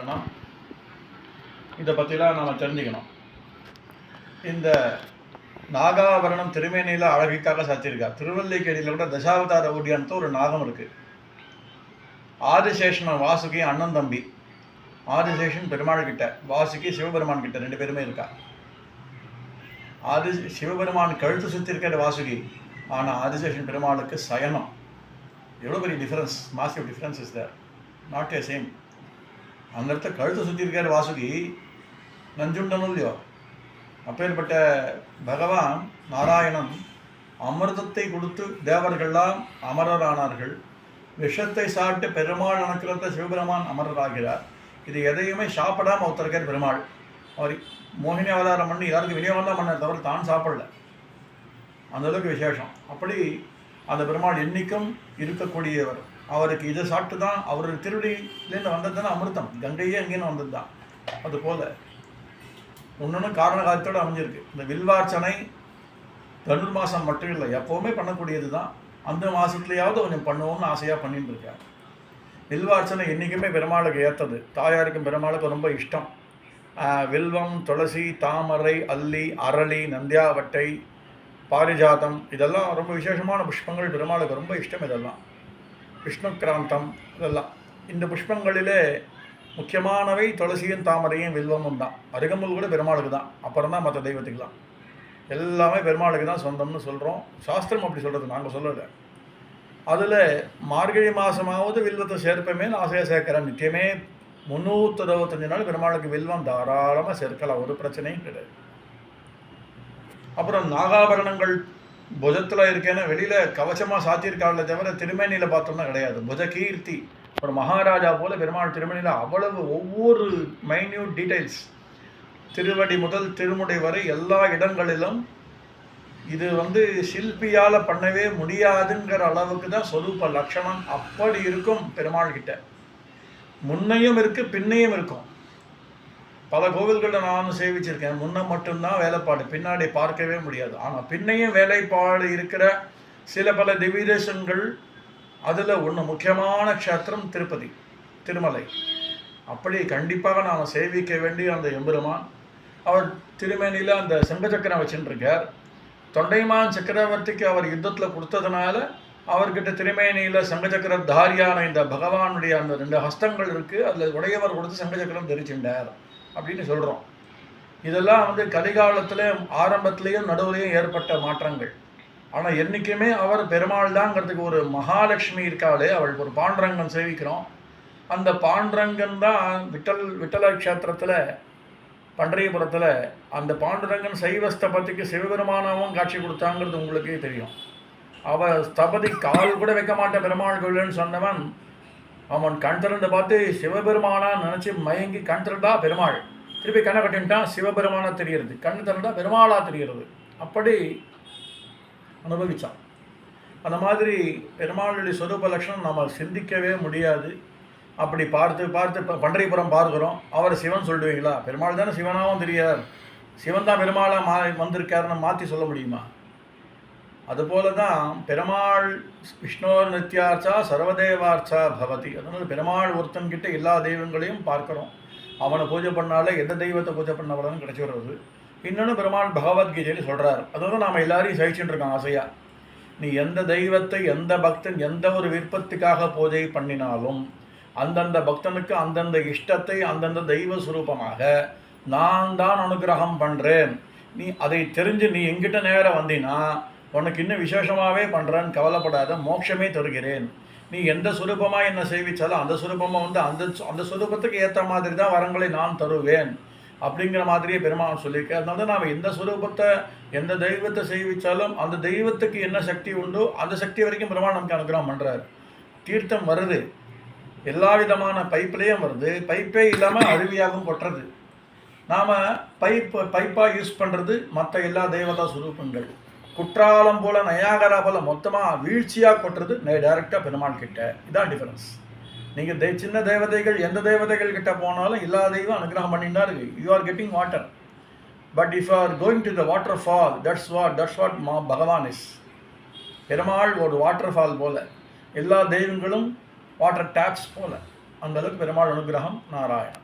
இருக்கணும். இதை பற்றிலாம் நாம் தெரிஞ்சுக்கணும். இந்த நாகாபரணம் திருமேனியில் அழகிக்காக சாத்தியிருக்கா. திருவல்லிக்கேணியில் கூட தசாவதார ஊடியானத்து ஒரு நாகம் இருக்குது. ஆதிசேஷன் வாசுகி அண்ணன் தம்பி. ஆதிசேஷன் பெருமாள் கிட்ட, வாசுகி சிவபெருமான் கிட்ட, ரெண்டு பேருமே இருக்கா. சிவபெருமான் கழுத்து சுற்றி இருக்கிற வாசுகி, ஆனால் ஆதிசேஷன் பெருமாளுக்கு சயனம். எவ்வளோ பெரிய difference, massive difference is there, not a same. அந்த இடத்துல கழுத்து சுற்றி இருக்கிற வாசுகி நஞ்சுண்டனும் இல்லையோ. அப்பேற்பட்ட பகவான் நாராயணன் அமிர்தத்தை கொடுத்து தேவர்கள்லாம் அமரரானார்கள். விஷத்தை சாப்பிட்டு பெருமாள் அனுக்கிரத்தை சிவபெருமான் அமரராகிறார். இது எதையுமே சாப்பிடாமல் ஒருத்தருக்கார் பெருமாள். அவர் மோகினி அவதாரம் பண்ணி எல்லாருக்கும் விநியோகம் தான் பண்ண தவிர தான் சாப்பிடல. அந்தளவுக்கு விசேஷம். அப்படி அந்த பெருமாள் என்னைக்கும் இருக்கக்கூடியவர். அவருக்கு இதை சாப்பிட்டு தான் அவருடைய திருவடியிலேருந்து வந்தது தானே அமிர்தம். கங்கையே எங்கேன்னு வந்தது தான். அதுபோல் ஒன்று காரண காலத்தோடு அமைஞ்சிருக்கு. இந்த வில்வார்ச்சனை தனுர் மாதம் மட்டும் இல்லை, எப்போவுமே பண்ணக்கூடியது தான். அந்த மாதத்துலையாவது கொஞ்சம் பண்ணுவோம்னு ஆசையாக பண்ணிட்டு இருக்கார். வில்வார்ச்சனை என்றைக்குமே பெருமாளுக்கு ஏற்றது. தாயாருக்கும் பெருமாளுக்கு ரொம்ப இஷ்டம். வில்வம், துளசி, தாமரை, அல்லி, அரளி, நந்தியாவட்டை, பாரிஜாதம், இதெல்லாம் ரொம்ப விசேஷமான புஷ்பங்கள். பெருமாளுக்கு ரொம்ப இஷ்டம். இதெல்லாம் விஷ்ணுக்கிராந்தம், இதெல்லாம் இந்த புஷ்பங்களிலே முக்கியமானவை துளசியும் தாமரையும் வில்வமும் தான். அருகம்புல் கூட பெருமாளுக்கு தான், அப்புறம் தான் மற்ற தெய்வத்துக்கெலாம். எல்லாமே பெருமாளுக்கு தான் சொந்தம்னு சொல்கிறோம். சாஸ்திரம் அப்படி சொல்கிறது, நாங்கள் சொல்லலை. அதில் மார்கழி மாதமாவது வில்வத்தை சேர்ப்பமேன்னு ஆசையாக சேர்க்குறேன். நித்தியமே 365 நாள் பெருமாளுக்கு வில்வம் தாராளமாக சேர்க்கலாம், ஒரு பிரச்சனையும் கிடையாது. அப்புறம் நாகாபரணங்கள் புஜத்தில் இருக்கேன்னா வெளியில் கவச்சமாக சாத்தியிருக்காங்களே தவிர திருமேனியில் பார்த்தோம்னா கிடையாது. புஜ கீர்த்தி, ஒரு மகாராஜா போல் பெருமாள் திருமணியில் அவ்வளவு ஒவ்வொரு மைன்யூட் டீட்டெயில்ஸ், திருவடி முதல் திருமுடி வரை எல்லா இடங்களிலும். இது சிற்பியால் பண்ணவே முடியாதுங்கிற அளவுக்கு தான் சொரூப லட்சணம். அப்படி இருக்கும் பெருமாள் கிட்ட. முன்னையும் இருக்குது, பின்னையும் இருக்கும். பல கோவில்களில் நானும் சேவிச்சிருக்கேன். முன்ன மட்டும்தான் வேலைப்பாடு, பின்னாடி பார்க்கவே முடியாது. ஆனால் பின்னையும் வேலைப்பாடு இருக்கிற சில பல திவ்யதேசங்கள். அதில் ஒன்று முக்கியமான க்ஷேத்திரம் திருப்பதி, திருமலை. அப்படி கண்டிப்பாக நாம் சேவிக்க வேண்டிய அந்த எம்பெருமான். அவர் திருமேனியில் அந்த சங்கச்சக்கரம் வச்சுட்டுருக்கார். தொண்டைமான் சக்கரவர்த்திக்கு அவர் யுத்தத்தில் கொடுத்ததுனால அவர்கிட்ட திருமேனியில் சங்கச்சக்கர தாரியான இந்த பகவானுடைய அந்த 2 ஹஸ்தங்கள் இருக்குது. அதில் உடையவர் கொடுத்து சங்கச்சக்கரம் தெரிச்சுட்டார் அப்படின்னு சொல்கிறோம். இதெல்லாம் கலிகாலத்தில் ஆரம்பத்திலையும் நடுவுலையும் ஏற்பட்ட மாற்றங்கள். ஆனால் என்றைக்குமே அவர் பெருமாள் தாங்கிறதுக்கு ஒரு மகாலட்சுமி இருக்காளே, அவளுக்கு ஒரு பாண்டரங்கன் சேவிக்கிறோம். அந்த பாண்டரங்கன் தான் விட்டல க்ஷேத்திரத்தில் பண்டரிபுரத்தில் அந்த பாண்டுரங்கன் சைவ ஸ்தபதிக்கு சிவபெருமானாவும் காட்சி கொடுத்தாங்கிறது உங்களுக்கே தெரியும். அவள் ஸ்தபதி கால் கூட வைக்க மாட்டேன் பெருமாள் கோயில்னு சொன்னவன், அவன் கண் திறந்து பார்த்து சிவபெருமானான்னு நினச்சி மயங்கி கண் திறந்தா பெருமாள், திருப்பி கண்ணை கட்டின்ட்டான், சிவபெருமானா தெரிகிறது. கண் திறந்தா பெருமாளாக தெரிகிறது. அப்படி அனுபவித்தான். அந்த மாதிரி பெருமாளுடைய சொரூப லட்சணம் நம்ம சிந்திக்கவே முடியாது. அப்படி பார்த்து பார்த்து பண்டரிபுரம் பார்க்குறோம். அவர் சிவன் சொல்லுவீங்களா? பெருமாள் தானே சிவனாகவும் தெரியார். சிவன் தான் பெருமாளாக வந்திருக்காருன்னு மாற்றி சொல்ல முடியுமா? அதுபோல தான் பெருமாள் விஷ்ணோர் நித்யார்ச்சா சர்வதேவார்ச்சா பவதி. அதனால் பெருமாள் ஒருத்தன்கிட்ட எல்லா தெய்வங்களையும் பார்க்குறோம். அவனை பூஜை பண்ணாலே எந்த தெய்வத்தை பூஜை பண்ண பலனும் கிடச்சி வர்றது. இன்னொன்று பெருமாள் பகவத்கீதையில் சொல்கிறார். அதோட நாம் எல்லாரையும் சகிச்சுட்டு இருக்கோம் ஆசையாக. நீ எந்த தெய்வத்தை எந்த பக்தன் எந்த ஒரு விருப்பத்துக்காக பூஜை பண்ணினாலும் அந்தந்த பக்தனுக்கு அந்தந்த இஷ்டத்தை அந்தந்த தெய்வ சுரூபமாக நான் தான் அனுகிரகம் பண்ணுறேன். நீ அதை தெரிஞ்சு நீ எங்கிட்ட நேரம் வந்தினா உனக்கு இன்னும் விசேஷமாகவே பண்ணுறேன்னு கவலைப்படாத, மோட்சமே தருகிறேன். நீ எந்த சுரூபமாக என்ன சேவிச்சாலும் அந்த சுரூபமாக அந்த சுரூபத்துக்கு ஏற்ற மாதிரி தான் வரங்களை நான் தருவேன் அப்படிங்கிற மாதிரியே பெருமாள் சொல்லியிருக்க. அதனால நாம் எந்த சுரூபத்தை எந்த தெய்வத்தை சேவிச்சாலும் அந்த தெய்வத்துக்கு என்ன சக்தி உண்டோ அந்த சக்தி வரைக்கும் பெருமாள் நமக்கு அனுகிரகம் பண்ணுறார். தீர்த்தம் வருது, எல்லா விதமான பைப்லேயும் வருது. பைப்பே இல்லாமல் அருவியாகவும் கொட்டுறது. நாம் பைப்பாக யூஸ் பண்ணுறது மற்ற எல்லா தெய்வதா சுரூபங்கள். குற்றாலம் போல் நயாகரா போல் மொத்தமாக வீழ்ச்சியாக கொட்டுறது டைரெக்டாக பெருமாள் கிட்ட. இதான் டிஃபரன்ஸ். நீங்கள் சின்ன தேவதைகள் எந்த தேவதைகள் கிட்ட போனாலும் எல்லா தெய்வம் அனுகிரகம் பண்ணிட்டு தான் இருக்குது. You are getting water. But if you are going to the water fall, that's what பகவான் இஸ். பெருமாள் ஒரு வாட்டர் ஃபால் போல், எல்லா தெய்வங்களும் வாட்டர் டேப்ஸ் போல். அந்த அளவுக்கு பெருமாள் அனுகிரகம் நாராயணன்.